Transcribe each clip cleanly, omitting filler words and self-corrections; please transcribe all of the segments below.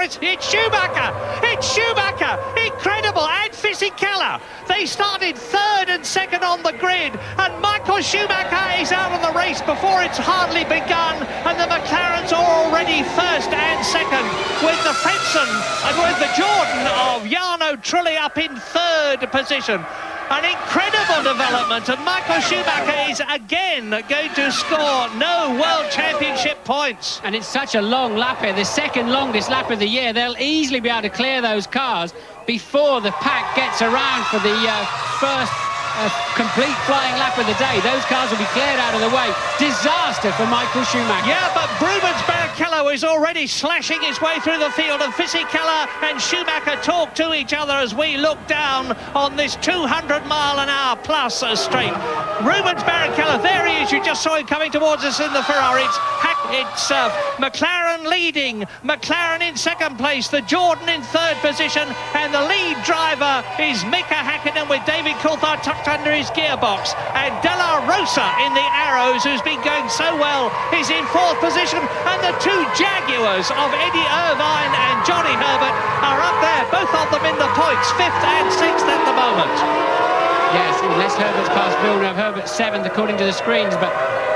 for it. It's Schumacher. It's Schumacher. Incredible. And Fisichella. They started third and second on the grid. And Michael Schumacher is out of the race before it's hardly begun. And the McLarens are already first and second, with the Frentzen and with the Jordan of Jarno Trulli up in third position. An incredible development, and Michael Schumacher is again going to score no World Championship points. And it's such a long lap here, the second longest lap of the year. They'll easily be able to clear those cars before the pack gets around for the first complete flying lap of the day. Those cars will be cleared out of the way. Disaster for Michael Schumacher. Yeah, but Rubens Barrichello is already slashing his way through the field, and Fisichella and Schumacher talk to each other as we look down on this 200-mile-an-hour plus straight. Rubens Barrichello, there he is. You just saw him coming towards us in the Ferrari. It's McLaren leading, McLaren in second place, the Jordan in third position, and the lead driver is Mika Häkkinen with David Coulthard tucked under his gearbox. And De La Rosa in the Arrows, who's been going so well, is in fourth position. And the two Jaguars of Eddie Irvine and Johnny Herbert are up there, both of them in the points, fifth and sixth at the moment. Yes, unless Herbert's past Villeneuve, Herbert's seventh according to the screens, but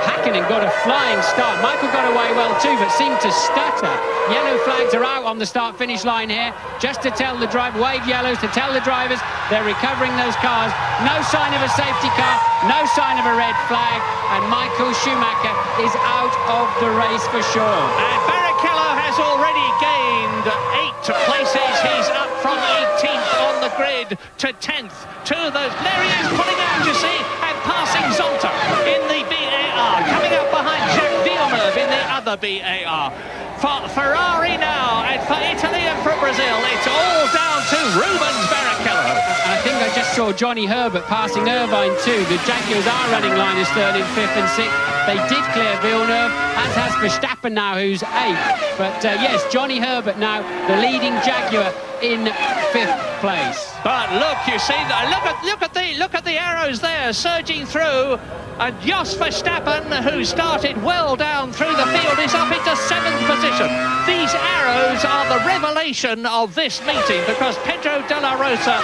Häkkinen got a flying start. Michael got away well too, but seemed to stutter. Yellow flags are out on the start-finish line here, just to tell the driver, wave yellows to tell the drivers they're recovering those cars. No sign of a safety car, no sign of a red flag, and Michael Schumacher is out of the race for sure. And Barrichello has already gained 8 places. He's up from 18th on the grid to 10th. Two of those, there he is, pulling out, you see, and passing Zonta in the BAR, coming up behind Jacques Villeneuve in the other BAR. For Ferrari now, and for Italy and for Brazil, it's all down to Rubens Barrichello. And I think I just saw Johnny Herbert passing Irvine too. The Jaguars are running line as third in fifth and sixth. They did clear Villeneuve, as has Verstappen now, who's eighth. But yes, Johnny Herbert now, the leading Jaguar in fifth place. But look, you see, look at the arrows there surging through. And Jos Verstappen, who started well down through the field, is up into seventh position. These arrows are the revelation of this meeting, because Pedro de la Rosa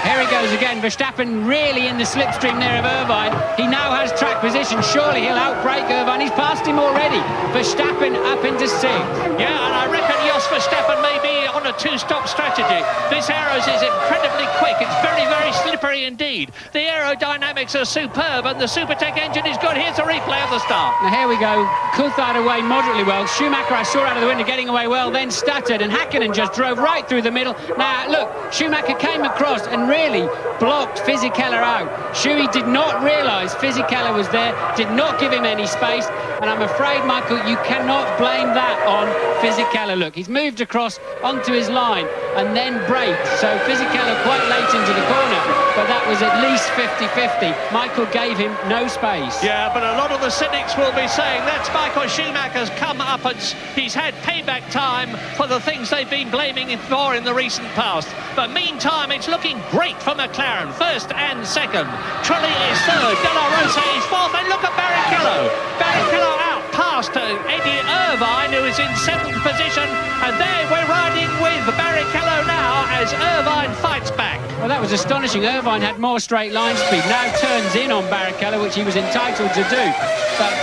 Here he goes again. Verstappen really in the slipstream there of Irvine. He now has track position. Surely he'll outbrake Irvine. He's passed him already. Verstappen up into sixth. Yeah, and I reckon Jos Verstappen may be on a two-stop strategy. This arrows is incredibly quick. It's very, very slippery indeed. The aerodynamics are superb, and the Supertech engine is good. Here's a replay of the start. Now here we go. Coulthard away moderately well. Schumacher I saw out of the window getting away well, then stuttered, and Häkkinen just drove right through the middle. Now look, Schumacher came across and really blocked Fisichella out. Schuey did not realise Fisichella was there, did not give him any space, and I'm afraid, Michael, you cannot blame that on Fisichella. Look, he's moved across onto his line and then braked, so Fisichella quite late into the corner, but that was at least 50-50. Michael gave him no space. Yeah, but a lot of the cynics will be saying that's Michael Schumacher's come-uppance. He's had payback time for the things they've been blaming him for in the recent past. But meantime, it's looking great for McLaren, first and second. Trulli is third, De La Rosa is fourth, and look at Barrichello. Barrichello out past Eddie Irvine, who is in seventh position, and there we're riding with Barrichello now as Irvine fights back. Well, that was astonishing. Irvine had more straight line speed, now turns in on Barrichello, which he was entitled to do. But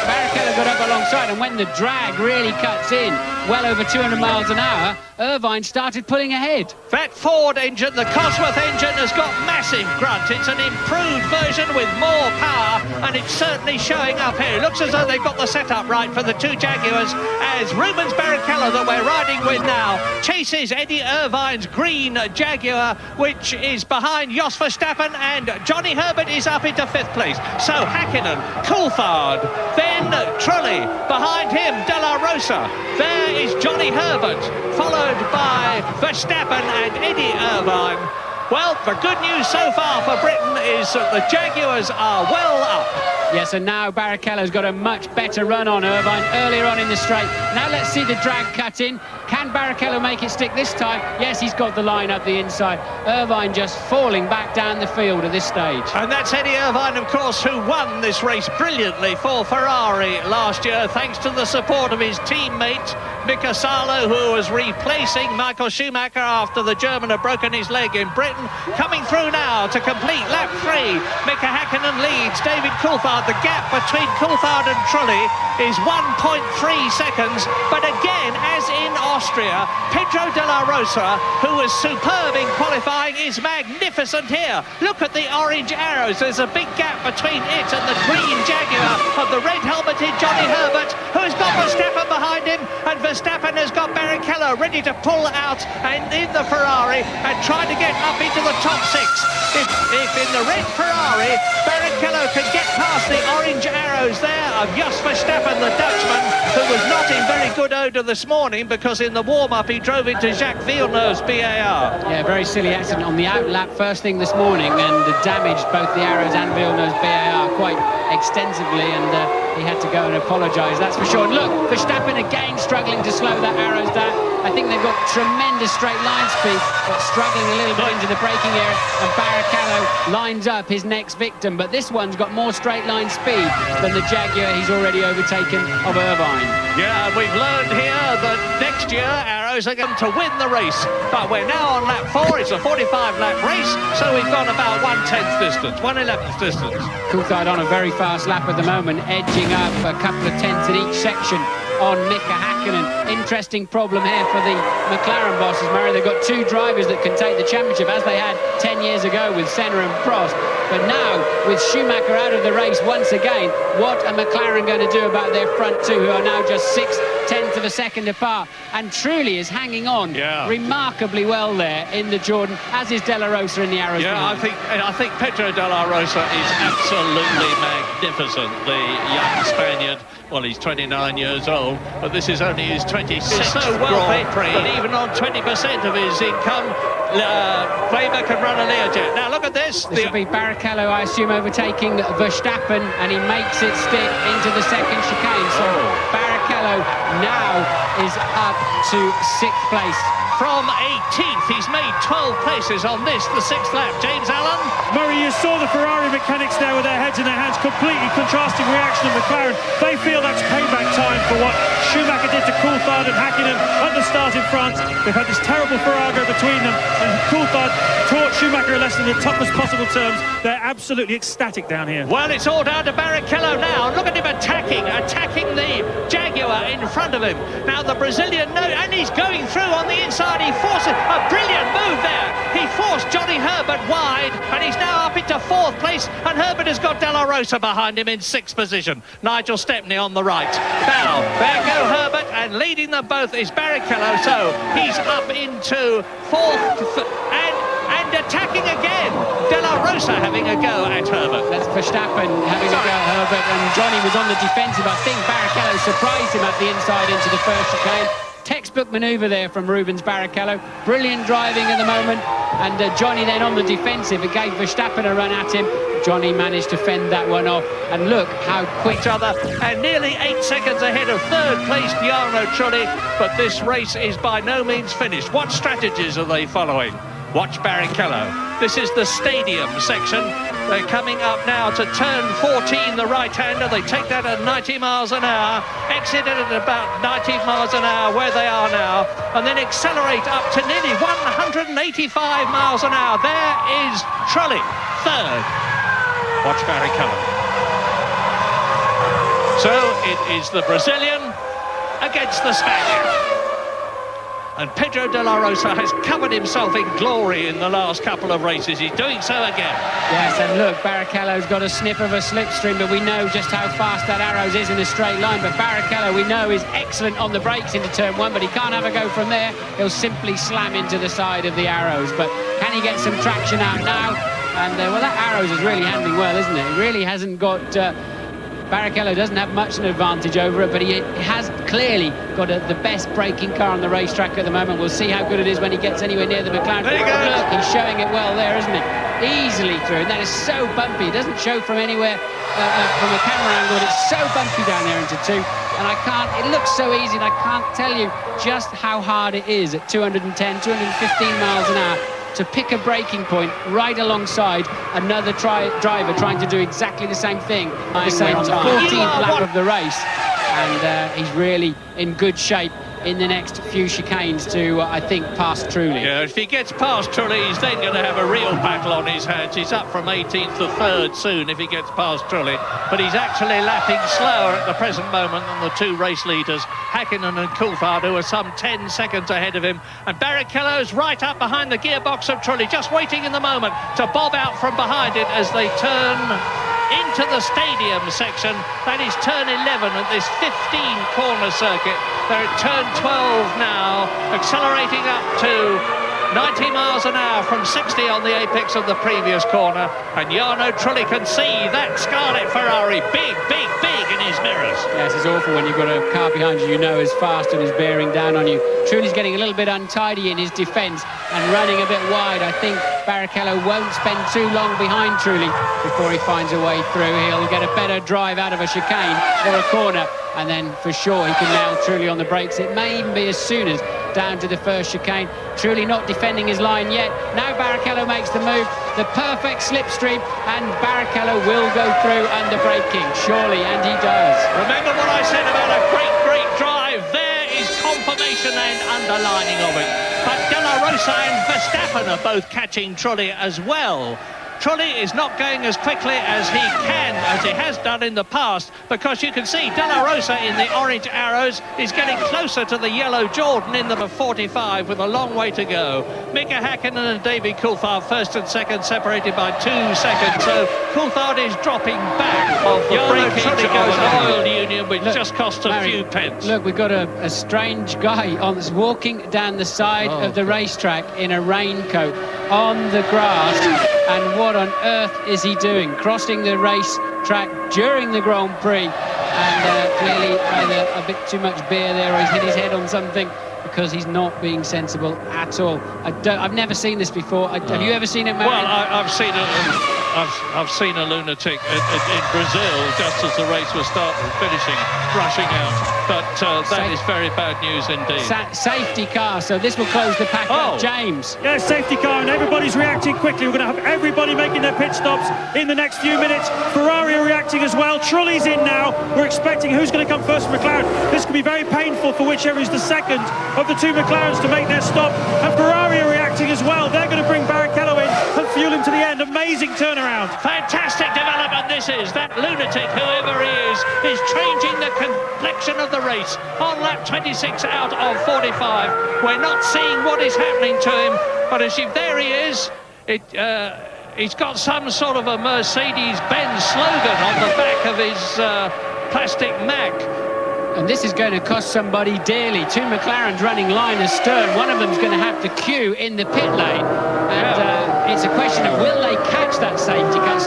Barrichello got up alongside, and when the drag really cuts in, well over 200 miles an hour, Irvine started pulling ahead. That Ford engine, the Cosworth engine, has got massive grunt. It's an improved version with more power, and it's certainly showing up here. It looks as though they've got the setup right for the two Jaguars, as Rubens Barrichello, that we're riding with now, chases Eddie Irvine's green Jaguar, which is behind Jos Verstappen, and Johnny Herbert is up into fifth place. So Häkkinen, Coulthard, then Trulli, behind him De La Rosa. There is Johnny Herbert, followed by Verstappen and Eddie Irvine. Well, the good news so far for Britain is says that the Jaguars are well up. Yes, and now Barrichello's got a much better run on Irvine earlier on in the straight. Now let's see the drag cut in. Can Barrichello make it stick this time? Yes, he's got the line up the inside. Irvine just falling back down the field at this stage. And that's Eddie Irvine, of course, who won this race brilliantly for Ferrari last year, thanks to the support of his teammate, Mika Salo, who was replacing Michael Schumacher after the German had broken his leg in Britain. Coming through now to complete lap 3. Mika Häkkinen leads David Coulthard. The gap between Coulthard and Trulli is 1.3 seconds. But again, as in Austria, Pedro de la Rosa, who was superb in qualifying, is magnificent here. Look at the orange arrows. There's a big gap between it and the green Jaguar of the red-helmeted Johnny Herbert, who has got Verstappen behind him, and Verstappen has got Barrichello ready to pull out and in the Ferrari and try to get up into the top 6. If in the red Ferrari, Barrichello can get past the orange arrows there of Jos Verstappen, the Dutchman, who was not in very good odour this morning because in the warm-up he drove into Jacques Villeneuve's BAR. Yeah, very silly accident on the out lap first thing this morning, and damaged both the arrows and Villeneuve's BAR quite extensively, and he had to go and apologise, that's for sure. And look, Verstappen again struggling to slow that arrows down. I think they've got tremendous straight line speed, but struggling a little bit into the braking area, and Barrichello lines up his next victim, but this one's got more straight line speed than the Jaguar he's already overtaken of Irvine. Yeah, we've learned here that next year arrows are going to win the race, but we're now on lap 4. It's a 45 lap race, so we've gone about 1/10th distance, 1/11th distance. Coulthard on a very fast lap at the moment, edging up a couple of tenths in each section on Mika Häkkinen. Interesting problem here for the McLaren bosses, Murray. They've got 2 drivers that can take the championship, as they had 10 years ago with Senna and Prost. But now, with Schumacher out of the race once again, what are McLaren going to do about their front 2, who are now just 6/10 of a second apart? And truly is hanging on remarkably well there in the Jordan, as is De La Rosa in the arrows. Yeah, I think Pedro de la Rosa is absolutely magnificent. The young Spaniard, well, he's 29 years old, but this is only his 26th so well Grand Prix. But even on 20% of his income, Weber can run a Learjet. Now look at this. This will be Barrichello, I assume, overtaking Verstappen, and he makes it stick into the second chicane. So Barrichello now is up to 6th place. From 18th, he's made 12 places on this, the 6th lap. James Allen? Murray, you saw the Ferrari mechanics there with their heads in their hands, completely contrasting reaction of McLaren. They feel that's payback time for what Schumacher did to Coulthard and Häkkinen at the start in France. They've had this terrible farrago between them, and Coulthard taught Schumacher a lesson in the toughest possible terms. They're absolutely ecstatic down here. Well, it's all down to Barrichello now. Look at him attacking the Jaguar in front of him. Now the Brazilian, and he's going through on the inside. He forces a brilliant move there. He forced Johnny Herbert wide, and he's now up into 4th place, and Herbert has got De La Rosa behind him in 6th position. Nigel Stepney on the right. Now, there go Herbert, and leading them both is Barrichello, so he's up into 4th, and attacking again. De La Rosa having a go at Herbert. That's Verstappen having a go at Herbert, and Johnny was on the defensive. I think Barrichello surprised him at the inside into the first chicane. Textbook manoeuvre there from Rubens Barrichello. Brilliant driving at the moment, and Johnny then on the defensive. It gave Verstappen a run at him. Johnny managed to fend that one off, and look how quick. And nearly 8 seconds ahead of 3rd place Jarno Trulli, but this race is by no means finished. What strategies are they following? Watch Barrichello. This is the stadium section. They're coming up now to turn 14, the right-hander. They take that at 90 miles an hour, exit it at about 90 miles an hour where they are now, and then accelerate up to nearly 185 miles an hour. There is Trulli, 3rd. Watch Barrichello. So it is the Brazilian against the Spaniard. And Pedro de la Rosa has covered himself in glory in the last couple of races. He's doing so again. Yes, and look, Barrichello's got a sniff of a slipstream, but we know just how fast that arrows is in a straight line. But Barrichello, we know, is excellent on the brakes into turn 1, but he can't have a go from there. He'll simply slam into the side of the arrows. But can he get some traction out now? And, well, that arrows is really handling well, isn't it? It really hasn't got... Barrichello doesn't have much an advantage over it, but he has clearly got the best braking car on the racetrack at the moment. We'll see how good it is when he gets anywhere near the McLaren. There you go. Look, he's showing it well there, isn't he? easily through, and that is so bumpy. It doesn't show from anywhere, from a camera angle, but it's so bumpy down there into two, and it looks so easy, and I can't tell you just how hard it is at 210, 215 miles an hour to pick a braking point right alongside another driver trying to do exactly the same thing at the same time. 14th lap of the race, and he's really in good shape in the next few chicanes to, I think, pass Trulli. Yeah, if he gets past Trulli, he's then going to have a real battle on his hands. He's up from 18th to 3rd soon if he gets past Trulli, but he's actually lapping slower at the present moment than the two race leaders, Häkkinen and Coulthard, who are some 10 seconds ahead of him. And Barrichello's right up behind the gearbox of Trulli, just waiting in the moment to bob out from behind it as they turn into the stadium section. That is turn 11 at this 15-corner circuit. They're at turn 12 now, accelerating up to 90 miles an hour from 60 on the apex of the previous corner. And Jarno Trulli can see that Scarlet Ferrari big in his mirrors. Yes, it's awful when you've got a car behind you know is fast and is bearing down on you. Trulli's getting a little bit untidy in his defence and running a bit wide. I think Barrichello won't spend too long behind Trulli before he finds a way through. He'll get a better drive out of a chicane or a corner, and then for sure he can nail Trulli on the brakes. It may even be as soon as down to the first chicane. Trulli not defending his line yet. Now Barrichello makes the move, the perfect slipstream, and Barrichello will go through under braking, surely, and he does. Remember what I said about a great drive? There is confirmation and underlining of it. But De La Rosa and Verstappen are both catching Trulli as well. Trulli is not going as quickly as he can, as he has done in the past, because you can see De La Rosa in the orange arrows is getting closer to the yellow Jordan in the 45 with a long way to go. Mika Häkkinen and David Coulthard first and second, separated by 2 seconds, so Coulthard is dropping back. Jarno Trulli goes oil union, which just cost a few pence. Look, we've got a strange guy walking down the side of the racetrack in a raincoat on the grass. And what on earth is he doing? Crossing the race track during the Grand Prix, and clearly either a bit too much beer there, or he's hit his head on something, because he's not being sensible at all. I've never seen this before. Have you ever seen it, Marion? Well, I've seen it. I've seen a lunatic in Brazil just as the race was finishing, rushing out. But that is very bad news indeed. Safety car, so this will close the pack up. James. Yeah, safety car, and everybody's reacting quickly. We're going to have everybody making their pit stops in the next few minutes. Ferrari are reacting as well. Trulli's in now. We're expecting who's going to come first from McLaren. This could be very painful for whichever is the second of the two McLarens to make their stop. And Ferrari are reacting as well. They're going to bring Barrichello in and fuel him to the end. Amazing turnaround. Fantastic development this is. That lunatic, whoever he is changing the complexion of the race on lap 26 out of 45. We're not seeing what is happening to him, but there he is. He's got some sort of a Mercedes-Benz slogan on the back of his plastic Mac. And this is going to cost somebody dearly. Two McLarens running line astern. One of them's going to have to queue in the pit lane. And it's a question of, will they catch that safety car?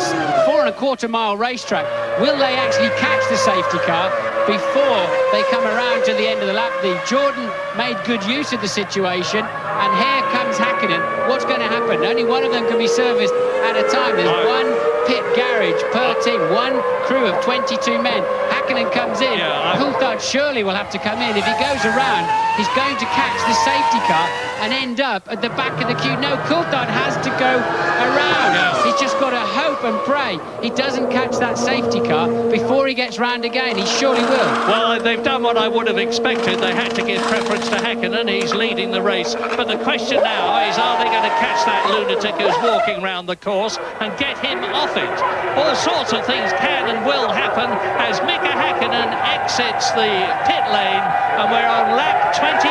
4.25 mile racetrack. Will they actually catch the safety car before they come around to the end of the lap? The Jordan made good use of the situation. And here comes Häkkinen. What's going to happen? Only one of them can be serviced at a time. There's one pit garage per team, one crew of 22 men. Häkkinen comes in. Coulthard surely will have to come in. If he goes around, he's going to catch the safety car and end up at the back of the queue. No, Coulthard has to go around. He's just got to hope and pray he doesn't catch that safety car before he gets round again. He surely will. Well, they've done what I would have expected. They had to give preference to Häkkinen. He's leading the race. But the question now is, are they going to catch that lunatic who's walking round the course and get him off it? All sorts of things can and will happen as Mika Häkkinen exits the pit lane, and we're on lap 27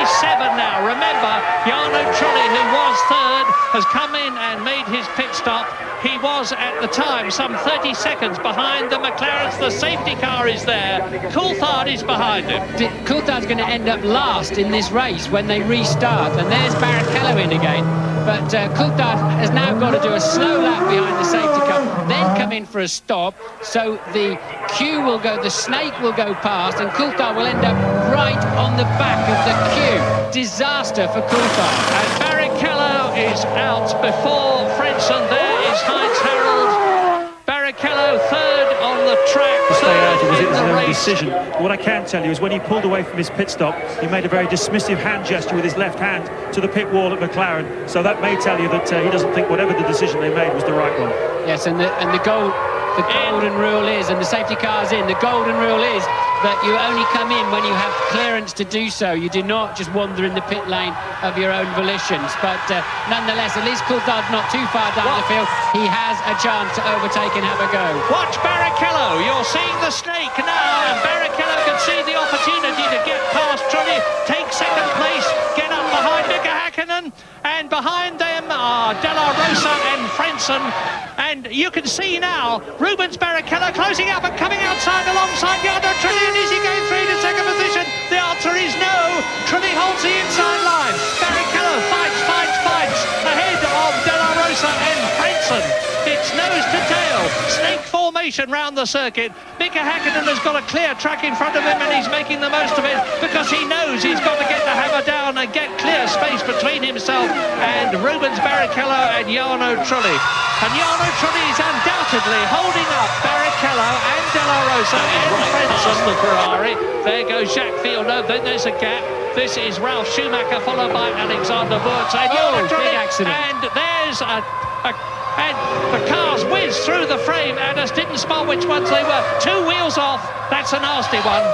now. Remember, Jarno Trulli, who was third, has come in and made his pit stop. He was at the time some 30 seconds behind the McLarens. The safety car is there. Coulthard is behind him. Coulthard's going to end up last in this race when they restart, and there's Barrichello in again. But Coulthard has now got to do a slow lap behind the safety car, then come in for a stop, so the queue will go, the snake will go past, and Coulthard will end up right on the back of the queue. Disaster for Coulthard. And Barrichello is out before Frenson there is Heinz-Harald Barrichello, third on the track. Stay out, it was his own race. decision. What I can tell you is when he pulled away from his pit stop, he made a very dismissive hand gesture with his left hand to the pit wall at McLaren. So that may tell you that he doesn't think whatever the decision they made was the right one. Yes, and the golden rule is, and the safety car's in, the golden rule is that you only come in when you have clearance to do so. You do not just wander in the pit lane of your own volitions. But nonetheless, at least Coulthard's not too far down the field. He has a chance to overtake and have a go. Watch Barrichello. You're seeing the snake now, and Barrichello can see the opportunity to get past Trulli, take second place, get up behind Mika Häkkinen, and behind them are Della Rosa and Frentzen. And you can see now Rubens Barrichello closing up and coming outside alongside Jarno Trulli. And is he going through to second position? The answer is no. Trulli holds the inside line. Barrichello fights ahead of Della Rosa and Frentzen. It's nose to tail, snake formation round the circuit. Mika Häkkinen has got a clear track in front of him, and he's making the most of it because he knows he's got to get the hammer down and get clear space between himself and Rubens Barrichello and Jarno Trulli. And Jarno Trulli is undoubtedly holding up Barrichello and Della Rosa and Frentzen, the Ferrari. There goes Jacques Villeneuve, then there's a gap. This is Ralf Schumacher, followed by Alexander Wurz and Jarno Trulli. Big accident. And there's and the cars whizzed through the frame and just didn't spot which ones they were. Two wheels off. That's a nasty one.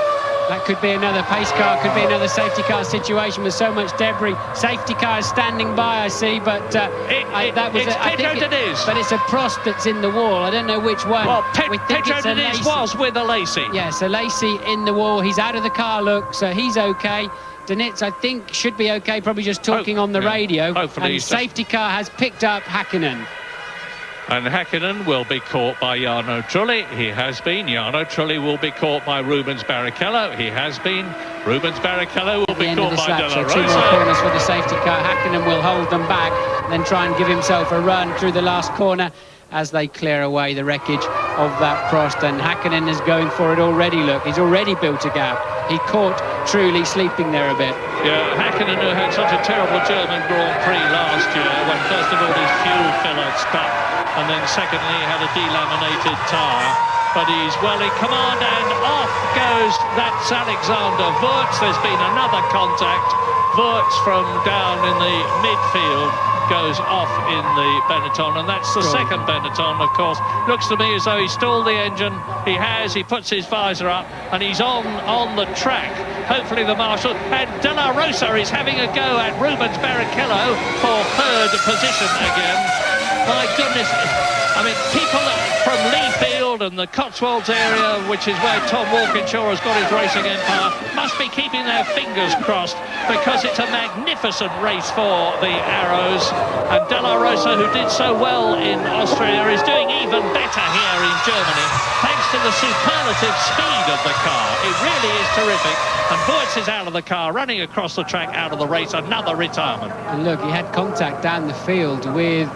That could be another pace car, could be another safety car situation with so much debris. Safety car is standing by, I see, but it is. But it's a Prost that's in the wall. I don't know which one. Well, Pedro Diniz was with a Lacey. Yes, a Lacey in the wall. He's out of the car, look, so he's okay. Diniz, I think, should be okay, probably just talking on the radio. Hopefully. And safety car has picked up Häkkinen. And Häkkinen will be caught by Jarno Trulli. He has been. Jarno Trulli will be caught by Rubens Barrichello. He has been. Rubens Barrichello will be caught by Della Rosa. So 2 more corners for the safety car. Häkkinen will hold them back, then try and give himself a run through the last corner as they clear away the wreckage of that Prost. And Häkkinen is going for it already, look. He's already built a gap. He caught Trulli sleeping there a bit. Yeah, Häkkinen, who had such a terrible German Grand Prix last year, when first of all his fuel filler stuck, and then secondly he had a delaminated tyre. But he's well in command, and off goes, that's Alexander Wurz. There's been another contact. Wurz from down in the midfield goes off in the Benetton, and that's the second Benetton, of course. Looks to me as though he stalled the engine. He has. He puts his visor up, and he's on the track. Hopefully the marshal, and Della Rosa is having a go at Rubens Barrichello for third position again. My goodness, I mean, people from Leefield and the Cotswolds area, which is where Tom Walkinshaw has got his racing empire, must be keeping their fingers crossed, because it's a magnificent race for the Arrows. And Della Rosa, who did so well in Austria, is doing even better here in Germany, thanks to the superlative speed of the car. It really is terrific. And Wurz is out of the car, running across the track, out of the race, another retirement. And look, he had contact down the field with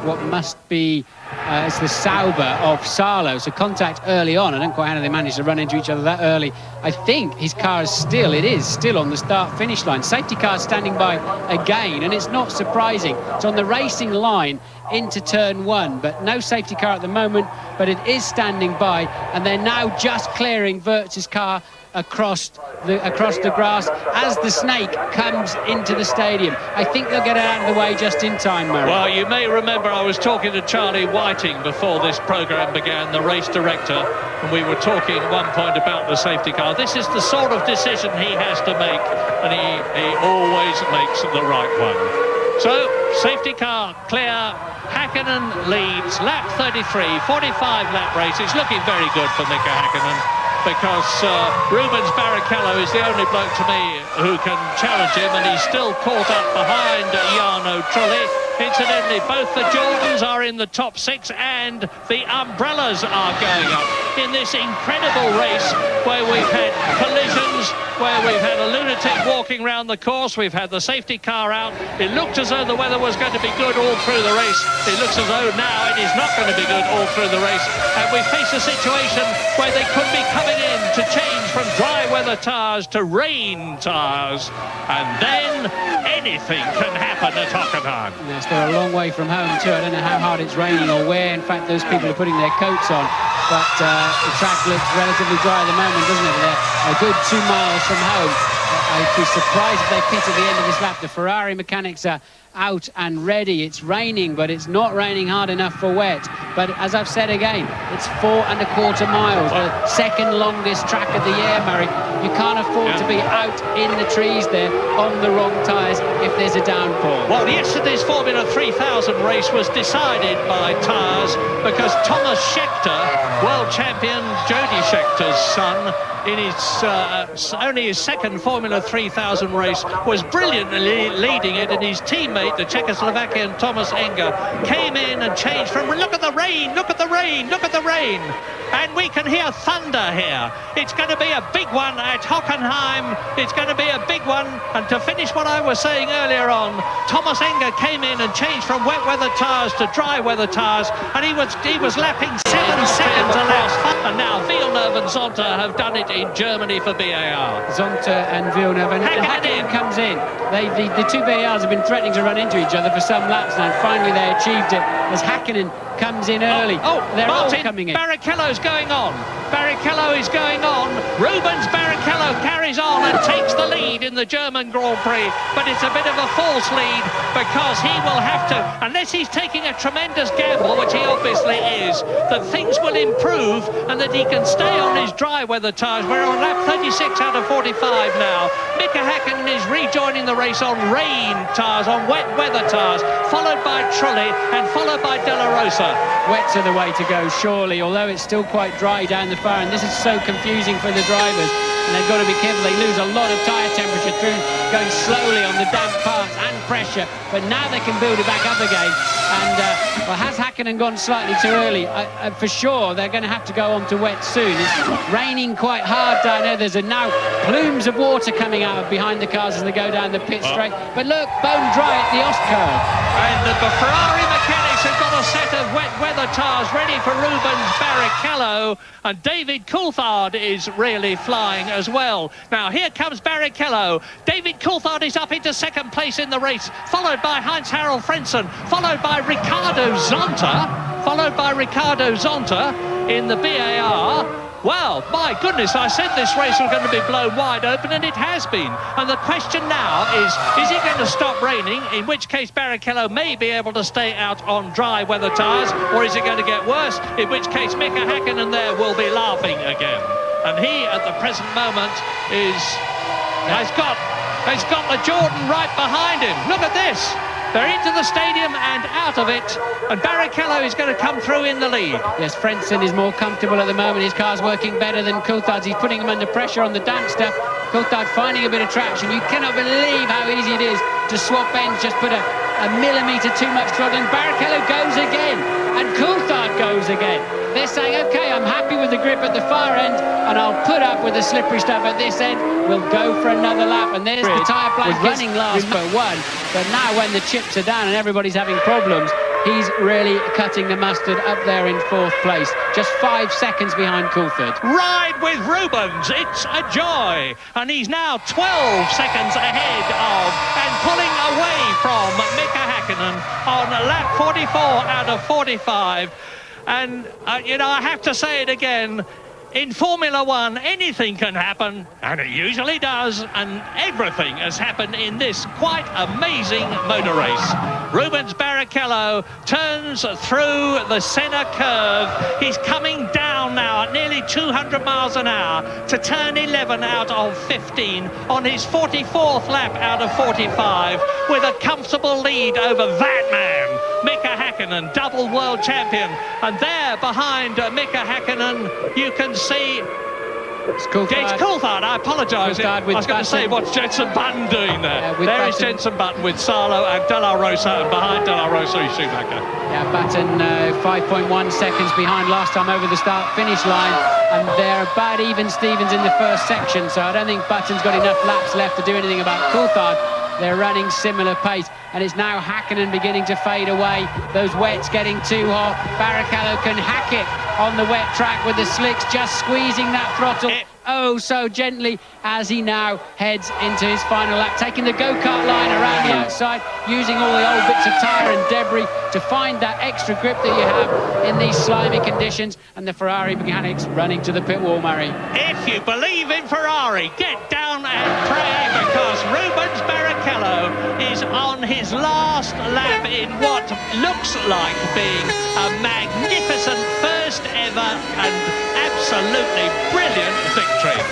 what must be it's the Sauber of Salo, so contact early on. I don't quite know how they managed to run into each other that early. I think his car is still on the start-finish line. Safety car standing by again, and it's not surprising. It's on the racing line into turn 1, but no safety car at the moment, but it is standing by, and they're now just clearing Wurz's car across the grass as the snake comes into the stadium. I think they'll get it out of the way just in time, Murray. Well, you may remember I was talking to Charlie Whiting before this programme began, the race director, and we were talking at one point about the safety car. This is the sort of decision he has to make, and he always makes the right one. So, safety car clear. Häkkinen leads, lap 33, 45-lap race. It's looking very good for Mika Häkkinen, because Rubens Barrichello is the only bloke to me who can challenge him, and he's still caught up behind Jarno Trulli. Incidentally, both the Jordans are in the top 6, and the umbrellas are going up in this incredible race where we've had collisions, where we've had a lunatic walking around the course, we've had the safety car out. It looked as though the weather was going to be good all through the race. It looks as though now it is not going to be good all through the race, and we face a situation where they could be coming in to change from dry weather tyres to rain tyres, and then anything can happen at Hockenheim. Yes, they're a long way from home too. I don't know how hard it's raining or where, in fact, those people are putting their coats on. But the track looks relatively dry at the moment, doesn't it? They're a good 2 miles from home. I'd be surprised if they pit at the end of this lap. The Ferrari mechanics are out and ready. It's raining, but it's not raining hard enough for wet. But as I've said again, it's 4¼ miles, the second longest track of the year, Murray. You can't afford to be out in the trees there on the wrong tyres if there's a downpour. Well, yesterday's Formula 3000 race was decided by tyres because Thomas Scheckter, world champion Jody Schecter's son, in his only his second Formula 3000 race, was brilliantly leading it, and his teammate, the Czechoslovakian Thomas Enger, came in and changed from look at the rain, look at the rain, look at the rain, and we can hear thunder here. It's going to be a big one at Hockenheim. It's going to be a big one. And to finish what I was saying earlier on, Thomas Enger came in and changed from wet weather tyres to dry weather tyres, and he was lapping 7 seconds a lap. And now Villeneuve and Zonta have done it in Germany for BAR. Zonta and Villeneuve, and Hakkinen comes in. The two BARs have been threatening to run into each other for some laps now, and finally they achieved it as Hakkinen comes in early. They're all coming in. Barrichello's going on. Barrichello is going on. Rubens Barrichello carries on and takes the lead in the German Grand Prix, but it's a bit of a false lead because he will have to, unless he's taking a tremendous gamble, which he obviously is, that things will improve and that he can stay on his dry weather tyres. We're on lap 36 out of 45 now. Mika Hakkinen is rejoining the race on rain tyres, on wet weather tyres, followed by Trulli and followed by De La Rosa. Wets are the way to go, surely, although it's still quite dry down the far, and this is so confusing for the drivers, and they've got to be careful. They lose a lot of tyre temperature through going slowly on the damp parts and pressure, but now they can build it back up again. And well, has Hakkinen gone slightly too early? For sure, they're going to have to go on to wet soon. It's raining quite hard down there. There's now plumes of water coming out behind the cars as they go down the pit straight. But look, bone dry at the Ost curve. And the Ferrari mechanics have got a set of wet weather tyres ready for Rubens Barrichello, and David Coulthard is really flying as well. Now here comes Barrichello. David Coulthard is up into second place in the race, followed by Heinz-Harald Frentzen, followed by Ricardo Zonta, in the BAR. Well, my goodness, I said this race was going to be blown wide open, and it has been. And the question now is it going to stop raining, in which case Barrichello may be able to stay out on dry weather tyres, or is it going to get worse, in which case Mika Hakkinen there will be laughing again. And he, at the present moment, has got the Jordan right behind him. Look at this. They're into the stadium and out of it, and Barrichello is going to come through in the lead. Yes, Frentzen is more comfortable at the moment. His car's working better than Coulthard's. He's putting him under pressure on the damp stuff. Coulthard finding a bit of traction. You cannot believe how easy it is to swap ends, just put a millimetre too much throttle, and Barrichello goes again, and Coulthard goes again. They're saying, OK, I'm happy with the grip at the far end, and I'll put up with the slippery stuff at this end. We'll go for another lap. And there's the tyre blank running last for one. But now when the chips are down and everybody's having problems, he's really cutting the mustard up there in fourth place. Just 5 seconds behind Coulthard. Ride with Rubens, it's a joy. And he's now 12 seconds ahead of and pulling away from Mika Hakkinen on lap 44 out of 45. And, you know, I have to say it again, in Formula One, anything can happen, and it usually does, and everything has happened in this quite amazing motor race. Rubens Barrichello turns through the centre curve. He's coming down now at nearly 200 miles an hour to turn 11 out of 15 on his 44th lap out of 45, with a comfortable lead over that man, Mika Hakkinen, double world champion. And there behind Mika Hakkinen, you can see it's Coulthard. I apologise. I was going to say, what's Jenson Button doing there? There is Jenson Button with Salo and De La Rosa, and behind De La Rosa is Schumacher. Yeah, Button 5.1 seconds behind last time over the start-finish line, and they're about even Stevens in the first section, so I don't think Button's got enough laps left to do anything about Coulthard. they're running similar pace. And it's now Häkkinen beginning to fade away. Those wets getting too hot. Barrichello can hack it on the wet track with the slicks, just squeezing that throttle oh so gently as he now heads into his final lap, taking the go-kart line around the outside, using all the old bits of tyre and debris to find that extra grip that you have in these slimy conditions. And the Ferrari mechanics running to the pit wall, Murray. If you believe in Ferrari, get down and pray, because Rubens Barrichello is on his last lap in what looks like being a magnificent first ever and absolutely brilliant victory.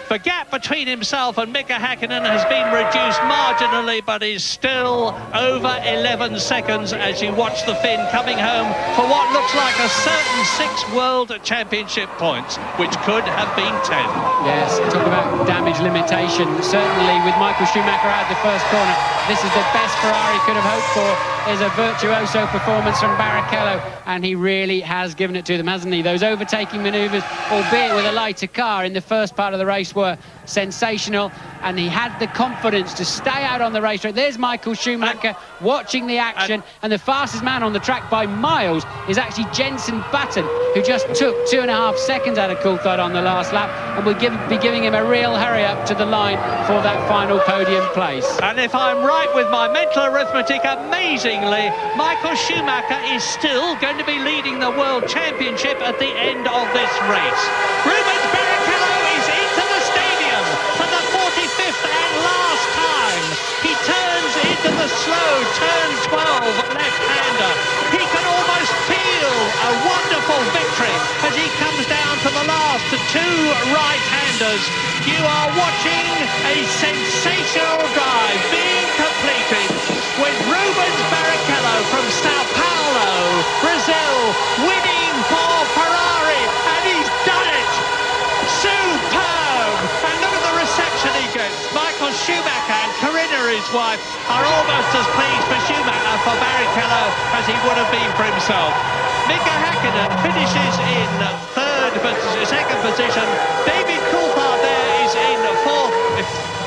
The gap between himself and Mika Häkkinen has been reduced marginally, but is still over 11 seconds as you watch the Finn coming home for what looks like a certain 6 World Championship points, which could have been 10. Yes, talk about damage limitation. Certainly with Michael Schumacher out the first corner, this is the best Ferrari could have hoped for, is a virtuoso performance from Barrichello, and he really has given it to them, hasn't he? Those overtaking manoeuvres, albeit with a lighter car in the first part of the race, were sensational, and he had the confidence to stay out on the racetrack. There's Michael Schumacher watching the action, and the fastest man on the track by miles is actually Jenson Button, who just took 2.5 seconds out of Coulthard on the last lap, and will be giving him a real hurry up to the line for that final podium place. And if I'm right with my mental arithmetic, amazingly, Michael Schumacher is still going to be leading the World Championship at the end of this race. Rubens Barrichello is into the stadium for the 45th and last time. He turns into the slow turn 12 left-hander. He can almost feel a wonderful victory as he comes down to the last 2 right-handers. You are watching a sensational drive being completed with Rubens Barrichello from Sao Paulo, Brazil, winning for Ferrari, and he's done it! Superb! And look at the reception he gets. Michael Schumacher and Corinna, his wife, are almost as pleased for Schumacher for Barrichello as he would have been for himself. Mika Häkkinen finishes in second position. David Coulthard there is in fourth.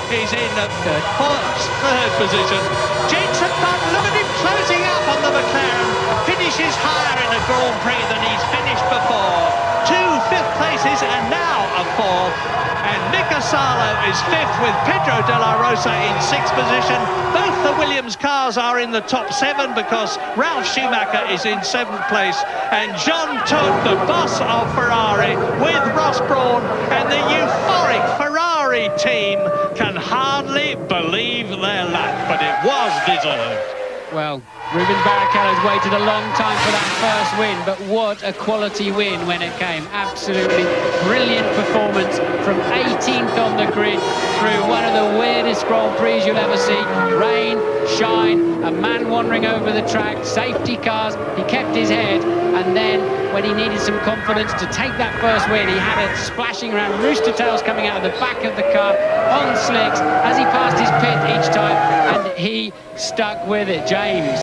He's in third position. Jenson Button, look at him closing up on the McLaren. Finishes higher in the Grand Prix than he's finished before. 2 fifth places and now a 4th. And Mika Salo is 5th with Pedro de la Rosa in 6th position. Both the Williams cars are in the top 7 because Ralf Schumacher is in 7th place. And John Todt, the boss of Ferrari, with Ross Brawn and the euphoric Ferrari team, can hardly believe their luck, but it was deserved. Well, Rubens Barrichello's waited a long time for that first win, but what a quality win when it came. Absolutely brilliant performance from 18th on the grid through one of the weirdest Grand Prix you'll ever see. Rain, shine, a man wandering over the track, safety cars, he kept his head, and then when he needed some confidence to take that first win, he had it splashing around, rooster tails coming out of the back of the car on slicks as he passed his pit each time, and he stuck with it. James.